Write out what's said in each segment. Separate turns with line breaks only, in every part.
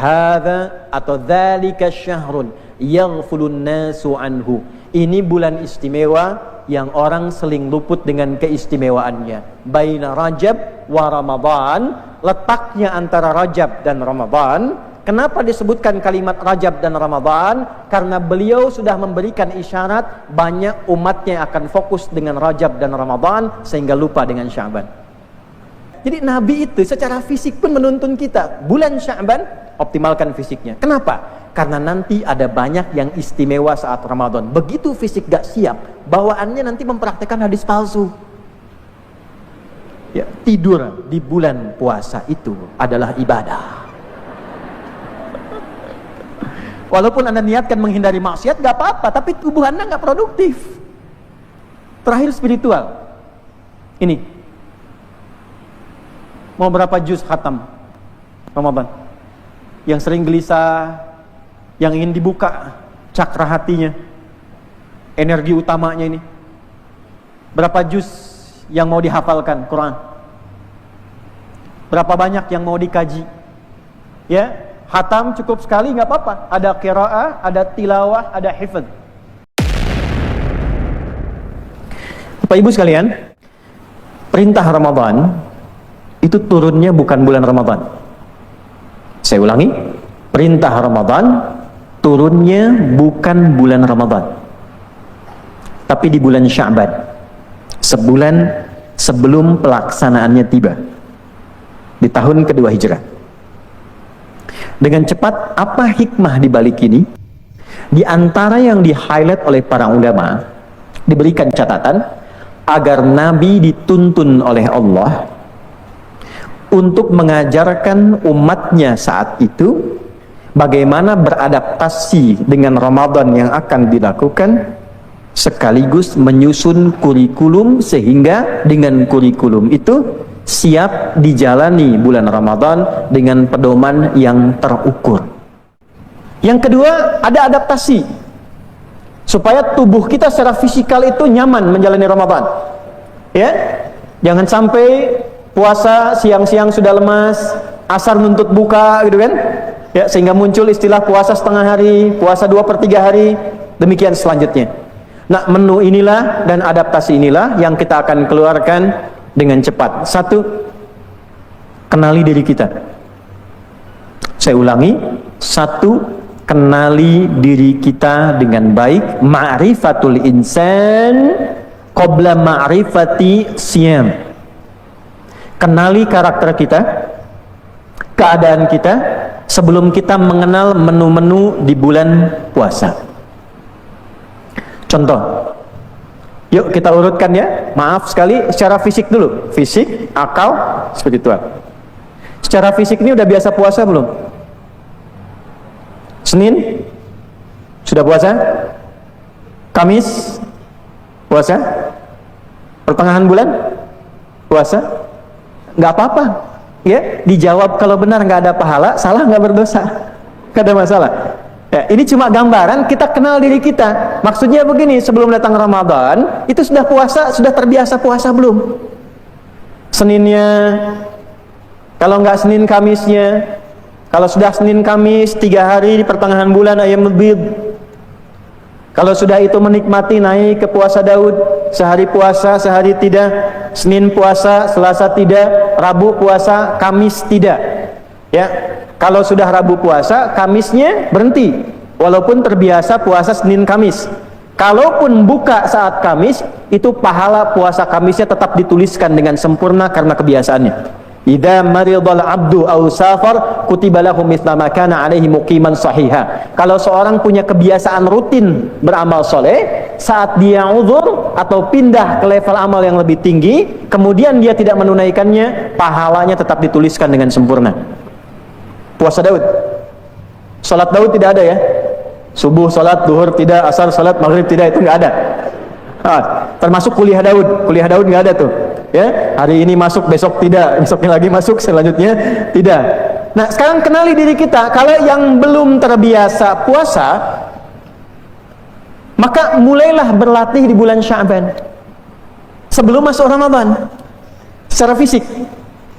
Hadza atau dzalika syahrun yaghfulun nasu anhu. Ini bulan istimewa yang orang seling luput dengan keistimewaannya. Baina Rajab wa Ramadan, letaknya antara Rajab dan Ramadan. Kenapa disebutkan kalimat Rajab dan Ramadan? Karena beliau sudah memberikan isyarat banyak umatnya akan fokus dengan Rajab dan Ramadan sehingga lupa dengan Sya'ban. Jadi Nabi itu secara fisik pun menuntun kita, bulan Sya'ban optimalkan fisiknya. Kenapa? Karena nanti ada banyak yang istimewa saat Ramadan. Begitu fisik gak siap, bawaannya nanti mempraktekkan hadis palsu. Ya, tidur di bulan puasa itu adalah ibadah. Walaupun Anda niatkan menghindari maksiat, gak apa-apa, tapi tubuh Anda gak produktif. Terakhir spiritual. Ini. Mau berapa juz khatam Ramadan? Yang sering gelisah, yang ingin dibuka cakra hatinya, energi utamanya ini. Berapa juz yang mau dihafalkan Quran? Berapa banyak yang mau dikaji? Ya. Khatam cukup sekali, nggak apa-apa. Ada qiraah, ada tilawah, ada hifdz. Bapak Ibu sekalian, perintah Ramadan itu turunnya bukan bulan Ramadan. Saya ulangi, perintah Ramadan turunnya bukan bulan Ramadan, tapi di bulan Sya'ban, sebulan sebelum pelaksanaannya tiba, di tahun kedua Hijrah. Dengan cepat, apa hikmah di balik ini? Di antara yang di-highlight oleh para ulama, diberikan catatan agar Nabi dituntun oleh Allah untuk mengajarkan umatnya saat itu bagaimana beradaptasi dengan Ramadan yang akan dilakukan, sekaligus menyusun kurikulum sehingga dengan kurikulum itu siap dijalani bulan Ramadan dengan pedoman yang terukur. Yang kedua, ada adaptasi supaya tubuh kita secara fisikal itu nyaman menjalani Ramadan. Ya, jangan sampai puasa siang-siang sudah lemas, asar nuntut buka gitu kan? Ya, sehingga muncul istilah puasa setengah hari, puasa 2/3 hari, demikian selanjutnya. Nah, menu inilah dan adaptasi inilah yang kita akan keluarkan dengan cepat. Satu, kenali diri kita. Saya ulangi, satu, kenali diri kita dengan baik. Ma'rifatul insan qabla ma'rifati siyam. Kenali karakter kita, keadaan kita sebelum kita mengenal menu-menu di bulan puasa. Contoh, yuk kita urutkan ya. Maaf sekali, secara fisik dulu. Fisik, akal, spiritual. Secara fisik ini udah biasa puasa belum? Senin sudah puasa? Kamis puasa? Pertengahan bulan puasa? Nggak apa-apa. Ya, dijawab kalau benar nggak ada pahala, salah nggak berdosa. Nggak ada masalah. Ya, ini cuma gambaran kita kenal diri kita. Maksudnya begini, sebelum datang Ramadan itu sudah puasa, sudah terbiasa puasa belum? Seninnya, kalau nggak Senin Kamisnya, kalau sudah Senin Kamis 3 hari di pertengahan bulan ayyamul bid. Kalau sudah itu menikmati naik ke puasa Daud, sehari puasa, sehari tidak, Senin puasa, Selasa tidak, Rabu puasa, Kamis tidak. Ya. Kalau sudah Rabu puasa, Kamisnya berhenti. Walaupun terbiasa puasa Senin Kamis. Kalaupun buka saat Kamis, itu pahala puasa Kamisnya tetap dituliskan dengan sempurna karena kebiasaannya. Idza maridal abdu aw safar kutiba lahu mithla ma kana alaihi muqiman sahiha. Kalau seorang punya kebiasaan rutin beramal soleh, saat dia uzur atau pindah ke level amal yang lebih tinggi, kemudian dia tidak menunaikannya, pahalanya tetap dituliskan dengan sempurna. Puasa Daud, salat Daud tidak ada ya, subuh salat, duhur tidak, asar salat, maghrib tidak, itu nggak ada. Termasuk kuliah Daud nggak ada tuh. Ya, hari ini masuk, besok tidak, besoknya lagi masuk, selanjutnya tidak. Nah, sekarang kenali diri kita. Kalau yang belum terbiasa puasa, maka mulailah berlatih di bulan Sya'ban sebelum masuk Ramadan secara fisik.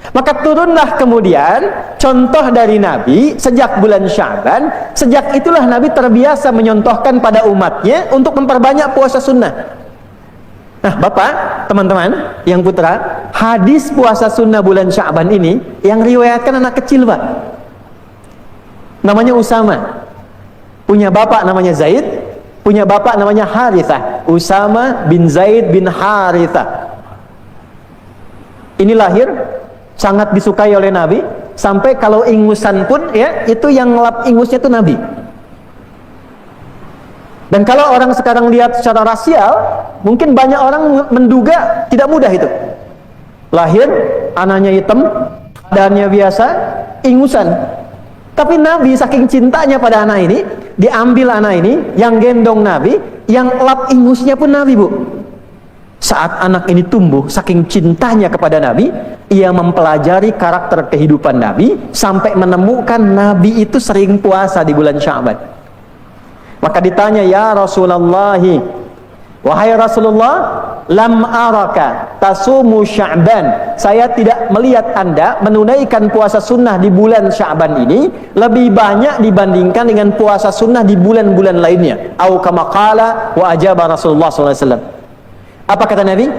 Maka turunlah kemudian contoh dari Nabi sejak bulan Sya'ban. Sejak itulah Nabi terbiasa menyontohkan pada umatnya untuk memperbanyak puasa sunnah. Nah Bapak, teman-teman, yang putra, hadis puasa sunnah bulan Sya'ban ini yang riwayatkan anak kecil Pak, namanya Usama. Punya bapak namanya Zaid, punya bapak namanya Harithah. Usama bin Zaid bin Harithah. Ini lahir sangat disukai oleh Nabi, sampai kalau ingusan pun ya, itu yang ngelap ingusnya itu Nabi. Dan kalau orang sekarang lihat secara rasial, mungkin banyak orang menduga tidak mudah itu. Lahir, anaknya hitam, badannya biasa, ingusan. Tapi Nabi saking cintanya pada anak ini, diambil anak ini, yang gendong Nabi, yang lap ingusnya pun Nabi, Bu. Saat anak ini tumbuh, saking cintanya kepada Nabi, ia mempelajari karakter kehidupan Nabi, sampai menemukan Nabi itu sering puasa di bulan Sya'ban. Maka ditanya, ya Rasulullah, wahai Rasulullah, lam araka tasumu Sya'ban. Saya tidak melihat Anda menunaikan puasa sunnah di bulan Sya'ban ini lebih banyak dibandingkan dengan puasa sunnah di bulan-bulan lainnya. Au kama qala wa ajaba Rasulullah sallallahu alaihi wasallam. Apa kata Nabi?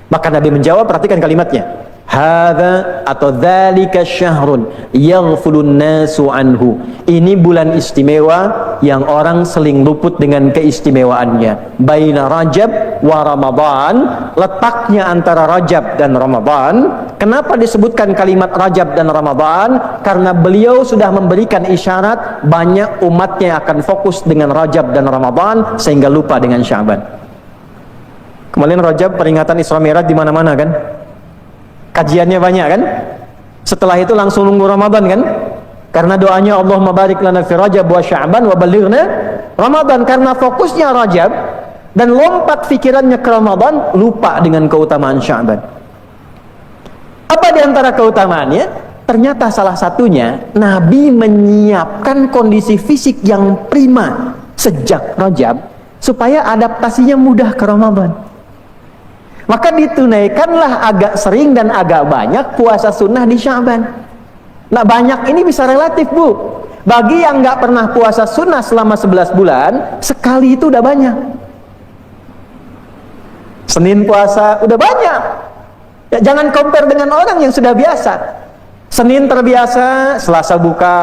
Maka Nabi menjawab, perhatikan kalimatnya. Hadza atau dzalika syahrun yaghfulun nasu anhu. Ini bulan istimewa yang orang seling luput dengan keistimewaannya. Baina Rajab wa Ramadan, letaknya antara Rajab dan Ramadan. Kenapa disebutkan kalimat Rajab dan Ramadan? Karena beliau sudah memberikan isyarat banyak umatnya akan fokus dengan Rajab dan Ramadan sehingga lupa dengan Sya'ban. Kemarin Rajab peringatan Isra Mi'raj di mana-mana kan? Kajiannya banyak kan? Setelah itu langsung nunggu Ramadan kan? Karena doanya Allahumma barik lana fi Rajab wa Sya'ban wa balighna Ramadan. Karena fokusnya Rajab dan lompat pikirannya ke Ramadan, lupa dengan keutamaan Sya'ban. Apa di antara keutamaannya? Ternyata salah satunya Nabi menyiapkan kondisi fisik yang prima sejak Rajab supaya adaptasinya mudah ke Ramadan. Maka ditunaikanlah agak sering dan agak banyak puasa sunnah di Sya'ban. Nah banyak ini bisa relatif Bu. Bagi yang nggak pernah puasa sunnah selama 11 bulan, sekali itu udah banyak. Senin puasa udah banyak. Ya, jangan compare dengan orang yang sudah biasa. Senin terbiasa, Selasa buka,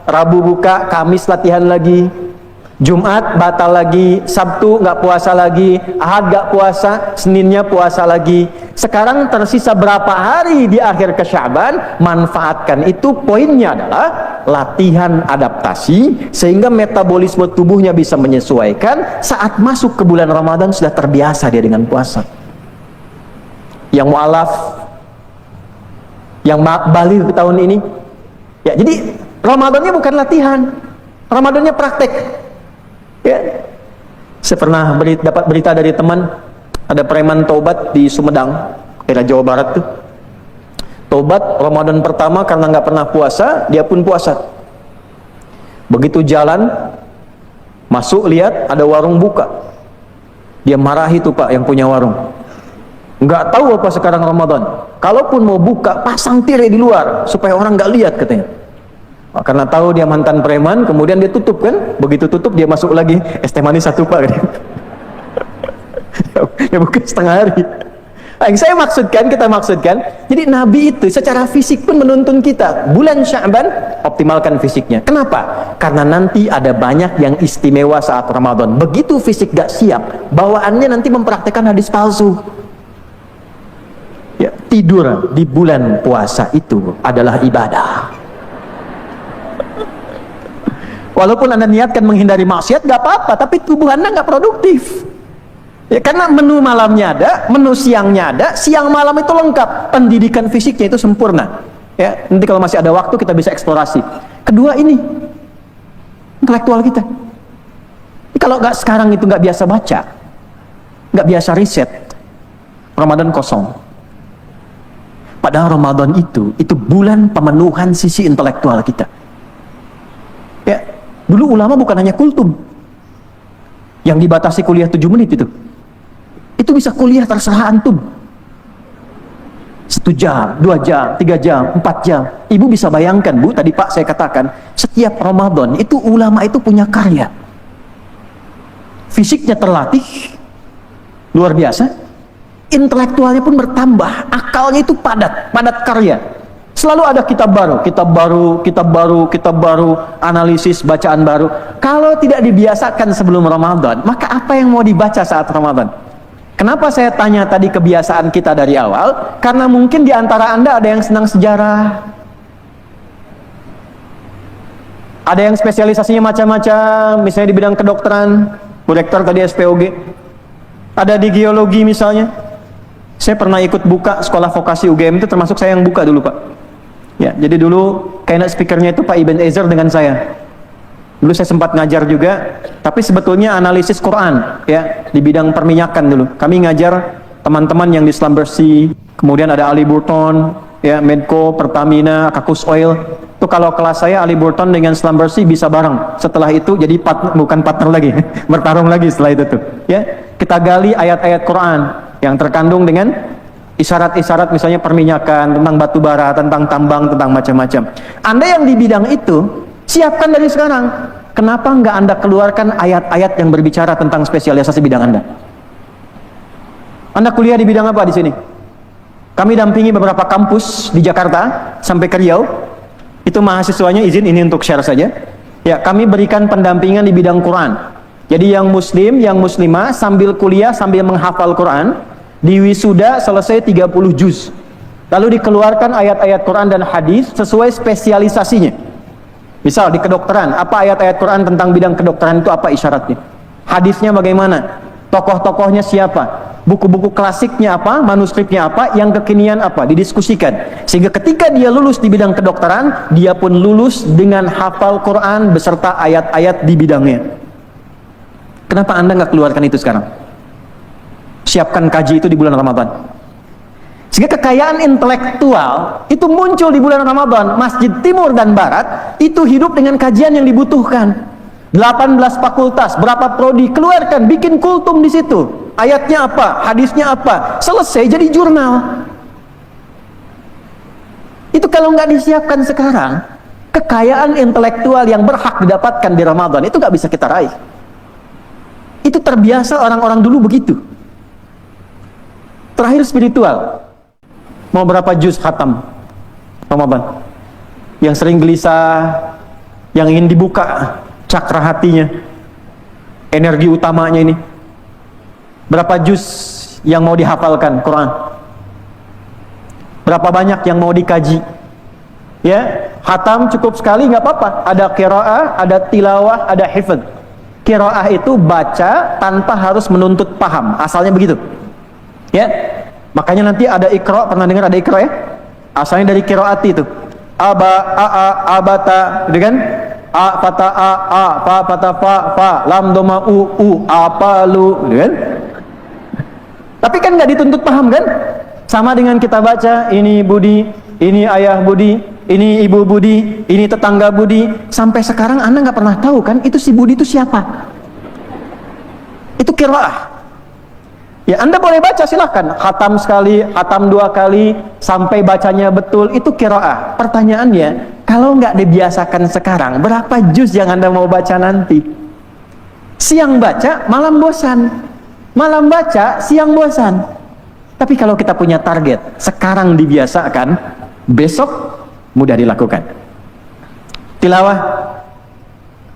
Rabu buka, Kamis latihan lagi, Jumat batal lagi, Sabtu nggak puasa lagi, Ahad nggak puasa, Seninnya puasa lagi. Sekarang tersisa berapa hari di akhir ke Sya'ban? Manfaatkan itu. Poinnya adalah latihan adaptasi sehingga metabolisme tubuhnya bisa menyesuaikan. Saat masuk ke bulan Ramadan sudah terbiasa dia dengan puasa. Yang mu'alaf, yang baligh tahun ini, ya jadi Ramadannya bukan latihan, Ramadannya praktek. Ya, saya pernah dapat berita dari teman, ada preman taubat di Sumedang, daerah Jawa Barat tuh. Taubat Ramadan pertama karena nggak pernah puasa, dia pun puasa. Begitu jalan, masuk lihat ada warung buka, dia marahi tuh Pak yang punya warung. Nggak tahu apa sekarang Ramadan. Kalaupun mau buka, pasang tirai di luar supaya orang nggak lihat katanya. Karena tahu dia mantan preman, kemudian dia tutup kan? Begitu tutup dia masuk lagi, es teh manis 1 Pak. Ya bukan setengah hari. Nah, yang saya maksudkan, kita maksudkan, jadi Nabi itu secara fisik pun menuntun kita. Bulan Sya'ban, optimalkan fisiknya. Kenapa? Karena nanti ada banyak yang istimewa saat Ramadan. Begitu fisik gak siap, bawaannya nanti mempraktekkan hadis palsu. Ya, tidur di bulan puasa itu adalah ibadah. Walaupun Anda niatkan menghindari maksiat, gak apa-apa, tapi tubuh Anda gak produktif. Ya, karena menu malamnya ada, menu siangnya ada, siang malam itu lengkap, pendidikan fisiknya itu sempurna. Ya, nanti kalau masih ada waktu kita bisa eksplorasi. Kedua ini, intelektual kita. Kalau gak sekarang itu gak biasa baca, gak biasa riset, Ramadan kosong. Padahal Ramadan itu bulan pemenuhan sisi intelektual kita. Ya, dulu ulama bukan hanya kultum yang dibatasi kuliah 7 menit itu bisa kuliah terserah antum. 1 jam, 2 jam, 3 jam, 4 jam. Ibu bisa bayangkan, Bu, tadi Pak saya katakan, setiap Ramadan itu ulama itu punya karya. Fisiknya terlatih, luar biasa. Intelektualnya pun bertambah, akalnya itu padat, padat karya. Selalu ada kitab baru, analisis, bacaan baru. Kalau tidak dibiasakan sebelum Ramadan, maka apa yang mau dibaca saat Ramadan? Kenapa saya tanya tadi kebiasaan kita dari awal? Karena mungkin di antara Anda ada yang senang sejarah, ada yang spesialisasinya macam-macam, misalnya di bidang kedokteran, Bu Rektor tadi SPOG, ada di geologi misalnya. Saya pernah ikut buka sekolah vokasi UGM, itu termasuk saya yang buka dulu, Pak. Ya, jadi dulu keynote speakernya itu Pak Ibn Ezer dengan saya. Dulu saya sempat ngajar juga, tapi sebetulnya analisis Quran, ya, di bidang perminyakan dulu. Kami ngajar teman-teman yang di Slumbersea, kemudian ada Ali Burton, ya, Medco, Pertamina, Kakus Oil. Itu kalau kelas saya Ali Burton dengan Slumbersea bisa bareng. Setelah itu jadi bukan partner lagi, bertarung lagi setelah itu tuh. Ya, kita gali ayat-ayat Quran yang terkandung dengan isyarat-isyarat misalnya perminyakan, tentang batu bara, tentang tambang, tentang macam-macam. Anda yang di bidang itu, siapkan dari sekarang. Kenapa nggak Anda keluarkan ayat-ayat yang berbicara tentang spesialisasi bidang Anda? Anda kuliah di bidang apa di sini? Kami dampingi beberapa kampus di Jakarta sampai ke Riau. Itu mahasiswanya izin ini untuk share saja. Ya, kami berikan pendampingan di bidang Quran. Jadi yang muslim, yang muslimah sambil kuliah sambil menghafal Quran, di wisuda selesai 30 juz. Lalu dikeluarkan ayat-ayat Quran dan hadis sesuai spesialisasinya. Misal di kedokteran, apa ayat-ayat Quran tentang bidang kedokteran itu apa isyaratnya? Hadisnya bagaimana? Tokoh-tokohnya siapa? Buku-buku klasiknya apa? Manuskripnya apa? Yang kekinian apa? Didiskusikan. Sehingga ketika dia lulus di bidang kedokteran, dia pun lulus dengan hafal Quran beserta ayat-ayat di bidangnya. Kenapa Anda nggak keluarkan itu sekarang? Siapkan kaji itu di bulan Ramadan. Sehingga kekayaan intelektual itu muncul di bulan Ramadan. Masjid Timur dan Barat itu hidup dengan kajian yang dibutuhkan. 18 fakultas, berapa prodi, keluarkan, bikin kultum di situ. Ayatnya apa, hadisnya apa, selesai jadi jurnal. Itu kalau nggak disiapkan sekarang, kekayaan intelektual yang berhak didapatkan di Ramadan itu nggak bisa kita raih. Itu terbiasa orang-orang dulu begitu. Terakhir spiritual. Mau berapa juz khatam Ramadan? Yang sering gelisah, yang ingin dibuka cakra hatinya, energi utamanya ini. Berapa juz yang mau dihafalkan Quran? Berapa banyak yang mau dikaji? Ya, khatam cukup sekali nggak apa-apa. Ada qiraah, ada tilawah, ada hifdz. Qiraah itu baca tanpa harus menuntut paham, asalnya begitu. Ya, makanya nanti ada Iqra, pernah dengar ada Iqra ya? Asalnya dari qiraati itu. Abata, gitu kan? A fata a, fa fata fa, lam doma u, apa lu, gitu kan? Tapi kan nggak dituntut paham kan? Sama dengan kita baca, ini Budi, ini ayah Budi, ini ibu Budi, ini tetangga Budi. Sampai sekarang Anda nggak pernah tahu kan, itu si Budi itu siapa? Itu qiraah. Ya, Anda boleh baca silahkan, khatam sekali, khatam 2 kali, sampai bacanya betul, itu qiraah. Pertanyaannya, kalau nggak dibiasakan sekarang, berapa juz yang Anda mau baca nanti? Siang baca, malam bosan. Malam baca, siang bosan. Tapi kalau kita punya target, sekarang dibiasakan, besok mudah dilakukan. Tilawah,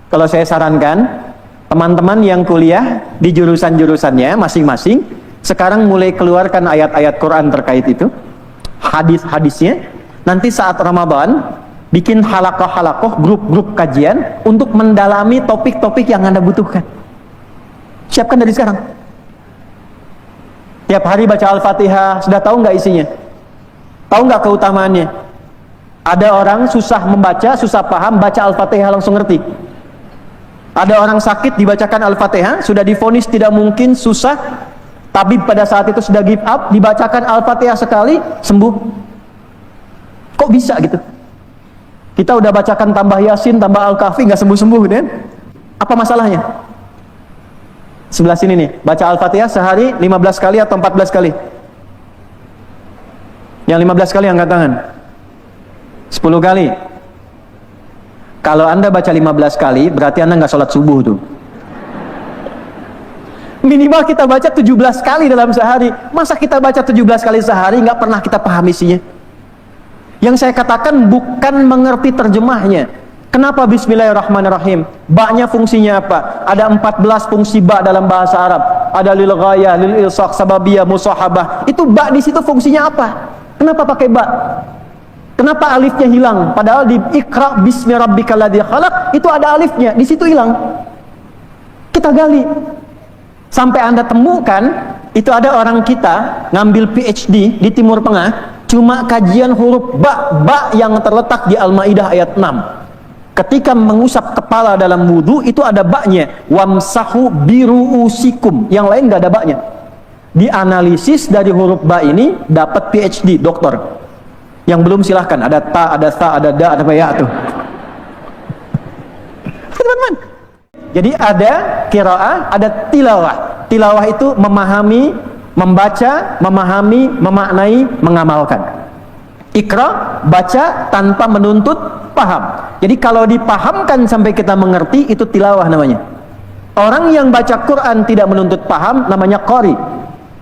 kalau saya sarankan, teman-teman yang kuliah di jurusan-jurusannya masing-masing, sekarang mulai keluarkan ayat-ayat Quran terkait itu, hadis-hadisnya. Nanti saat Ramadan, bikin halakoh-halakoh, grup-grup kajian untuk mendalami topik-topik yang Anda butuhkan. Siapkan dari sekarang. Tiap hari baca Al-Fatihah, sudah tahu nggak isinya? Tahu nggak keutamaannya? Ada orang susah membaca, susah paham, baca Al-Fatihah langsung ngerti. Ada orang sakit, dibacakan Al-Fatihah, sudah divonis tidak mungkin, susah, tabib pada saat itu sudah give up, dibacakan Al-Fatihah sekali, sembuh. Kok bisa gitu? Kita udah bacakan tambah Yasin, tambah Al-Kahfi, nggak sembuh-sembuh, kan? Apa masalahnya? Sebelah sini nih, baca Al-Fatihah sehari 15 kali atau 14 kali? Yang 15 kali angkat tangan. 10 kali. Kalau Anda baca 15 kali, berarti Anda nggak sholat subuh tuh. Minimal kita baca 17 kali dalam sehari. Masa kita baca 17 kali sehari nggak pernah kita paham isinya? Yang saya katakan bukan mengerti terjemahnya. Kenapa Bismillahirrahmanirrahim? Ba-nya fungsinya apa? Ada 14 fungsi ba dalam bahasa Arab. Ada lil ghayah, lil ilsaq, sababiyah, musahabah. Itu ba di situ fungsinya apa? Kenapa pakai ba? Kenapa alifnya hilang? Padahal di Iqra bismi rabbikal ladzi khalaq itu ada alifnya, di situ hilang. Kita gali. Sampai Anda temukan, itu ada orang kita ngambil PhD di Timur Tengah, cuma kajian huruf ba yang terletak di Al-Maidah ayat 6. Ketika mengusap kepala dalam wudhu, itu ada ba-nya. Wamsahu biruusikum. Yang lain nggak ada ba-nya. Dianalisis dari huruf ba ini, dapat PhD, doktor. Yang belum silahkan, ada ta, ada sa, ada da, ada ya tuh. Teman-teman. Jadi ada qiraah, ada tilawah. Tilawah itu memahami, membaca, memahami, memaknai, mengamalkan. Iqra, baca tanpa menuntut, paham. Jadi kalau dipahamkan sampai kita mengerti, itu tilawah namanya. Orang yang baca Quran tidak menuntut paham, namanya qari.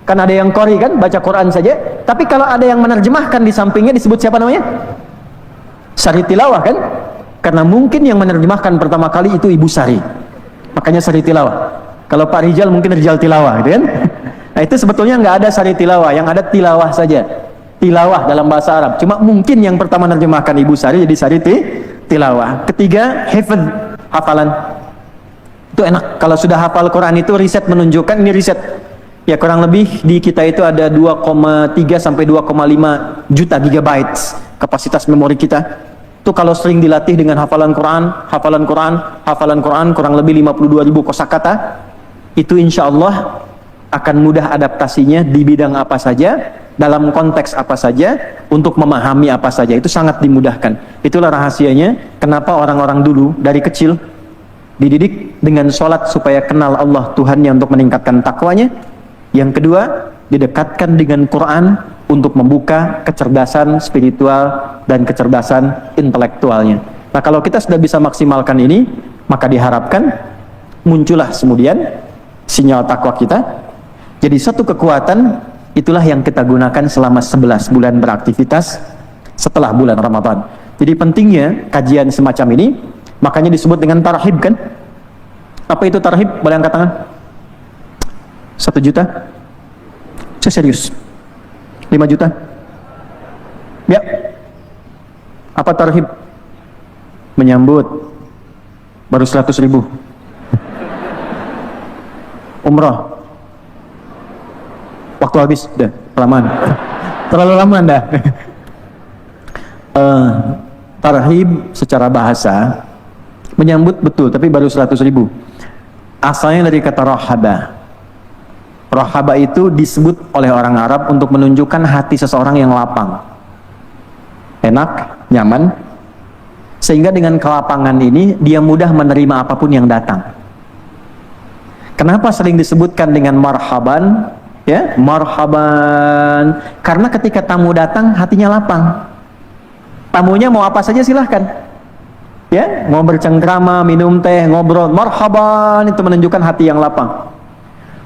Kan ada yang qari kan, baca Quran saja. Tapi kalau ada yang menerjemahkan di sampingnya, disebut siapa namanya? Sari tilawah kan? Karena mungkin yang menerjemahkan pertama kali itu Ibu Sari. Makanya sari tilawah. Kalau Pak Rijal mungkin Rijal tilawah gitu kan. Nah itu sebetulnya nggak ada sari tilawah, yang ada tilawah saja. Tilawah dalam bahasa Arab. Cuma mungkin yang pertama menerjemahkan Ibu Sari jadi sari tilawah. Ketiga, hifdz, hafalan. Itu enak. Kalau sudah hafal Quran itu riset menunjukkan, ini riset. Ya kurang lebih di kita itu ada 2,3 sampai 2,5 juta gigabytes kapasitas memori kita. Itu kalau sering dilatih dengan hafalan Quran kurang lebih 52.000 kosakata, itu insya Allah akan mudah adaptasinya di bidang apa saja, dalam konteks apa saja, untuk memahami apa saja. Itu sangat dimudahkan. Itulah rahasianya kenapa orang-orang dulu dari kecil dididik dengan sholat supaya kenal Allah Tuhannya untuk meningkatkan takwanya. Yang kedua, didekatkan dengan Quran untuk membuka kecerdasan spiritual dan kecerdasan intelektualnya. Nah kalau kita sudah bisa maksimalkan ini, maka diharapkan muncullah kemudian sinyal takwa kita. Jadi satu kekuatan, itulah yang kita gunakan selama 11 bulan beraktivitas setelah bulan Ramadan. Jadi pentingnya kajian semacam ini, makanya disebut dengan tarhib kan? Apa itu tarhib? Boleh angkat tangan? 1 juta? Saya serius. 5 juta? Ya. Apa tarhib? Menyambut. Baru 100.000. Umrah. Waktu habis, udah kelamaan. Terlalu lama anda. Tarhib secara bahasa menyambut betul, tapi baru 100.000. Asalnya dari kata rahaba. Rahaba itu disebut oleh orang Arab untuk menunjukkan hati seseorang yang lapang, enak, nyaman, sehingga dengan kelapangan ini dia mudah menerima apapun yang datang. Kenapa sering disebutkan dengan marhaban? Ya, marhaban. Karena ketika tamu datang hatinya lapang. Tamunya mau apa saja silahkan. Ya, mau bercengkrama, minum teh, ngobrol, marhaban, itu menunjukkan hati yang lapang.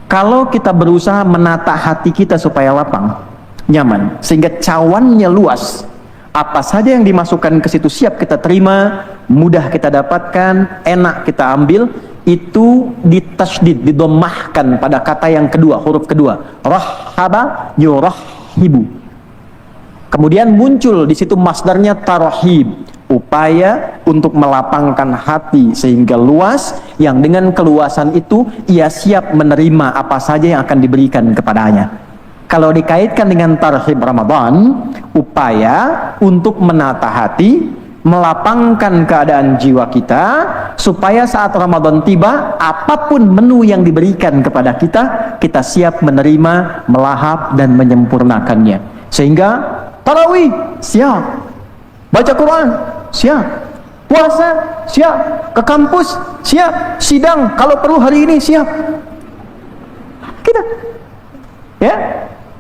Kalau kita berusaha menata hati kita supaya lapang, nyaman, sehingga cawannya luas, apa saja yang dimasukkan ke situ siap kita terima, mudah kita dapatkan, enak kita ambil, itu ditasydid, didomahkan pada kata yang kedua, huruf kedua, rahaba yurahibu. Kemudian muncul di situ masdarnya tarhib, upaya untuk melapangkan hati sehingga luas, yang dengan keluasan itu ia siap menerima apa saja yang akan diberikan kepadanya. Kalau dikaitkan dengan tarhib Ramadan, upaya untuk menata hati, melapangkan keadaan jiwa kita supaya saat Ramadan tiba, apapun menu yang diberikan kepada kita, kita siap menerima, melahap dan menyempurnakannya. Sehingga tarawih siap, baca Quran siap, puasa siap, ke kampus siap, sidang kalau perlu hari ini siap. Kita ya,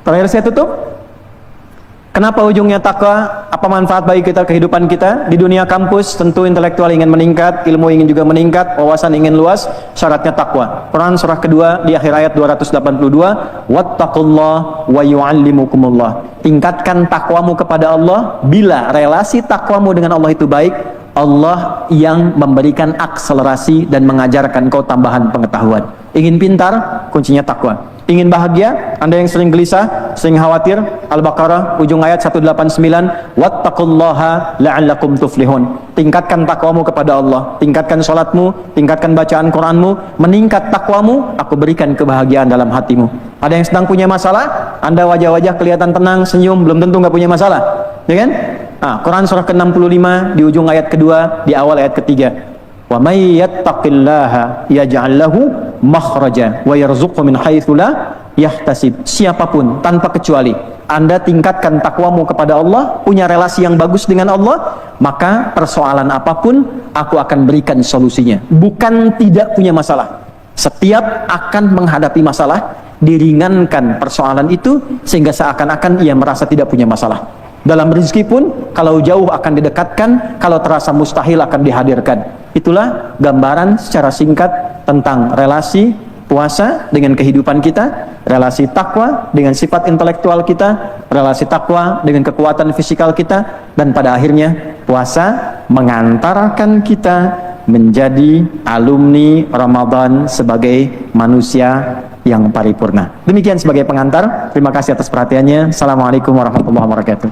terakhir saya tutup. Kenapa ujungnya takwa? Apa manfaat bagi kita kehidupan kita? Di dunia kampus tentu intelektual ingin meningkat, ilmu ingin juga meningkat, wawasan ingin luas, syaratnya takwa. Quran surah kedua di akhir ayat 282, wattaqullah wa yu'allimukumullah. Tingkatkan takwamu kepada Allah. Bila relasi takwamu dengan Allah itu baik, Allah yang memberikan akselerasi dan mengajarkan kau tambahan pengetahuan. Ingin pintar, kuncinya takwa. Ingin bahagia, Anda yang sering gelisah, sering khawatir, Al-Baqarah ujung ayat 189, wattaqullaha la'allakum tuflihun. Tingkatkan takwamu kepada Allah, tingkatkan salatmu, tingkatkan bacaan Quranmu, meningkat takwamu, aku berikan kebahagiaan dalam hatimu. Ada yang sedang punya masalah, Anda wajah-wajah kelihatan tenang, senyum, belum tentu nggak punya masalah, ya kan? Quran surah ke-65 di ujung ayat kedua, di awal ayat ketiga. Wa may yattaqillaha yaj'al lahu makhraja wa yarzuqhu min haitsu la yahtasib. Siapapun tanpa kecuali Anda tingkatkan takwamu kepada Allah, punya relasi yang bagus dengan Allah, maka persoalan apapun aku akan berikan solusinya. Bukan tidak punya masalah. Setiap akan menghadapi masalah, diringankan persoalan itu sehingga seakan-akan ia merasa tidak punya masalah. Dalam rezeki pun, kalau jauh akan didekatkan, kalau terasa mustahil akan dihadirkan. Itulah gambaran secara singkat tentang relasi puasa dengan kehidupan kita, relasi takwa dengan sifat intelektual kita, relasi takwa dengan kekuatan fisikal kita, dan pada akhirnya puasa mengantarkan kita menjadi alumni Ramadan sebagai manusia yang paripurna. Demikian sebagai pengantar. Terima kasih atas perhatiannya. Assalamualaikum warahmatullahi wabarakatuh.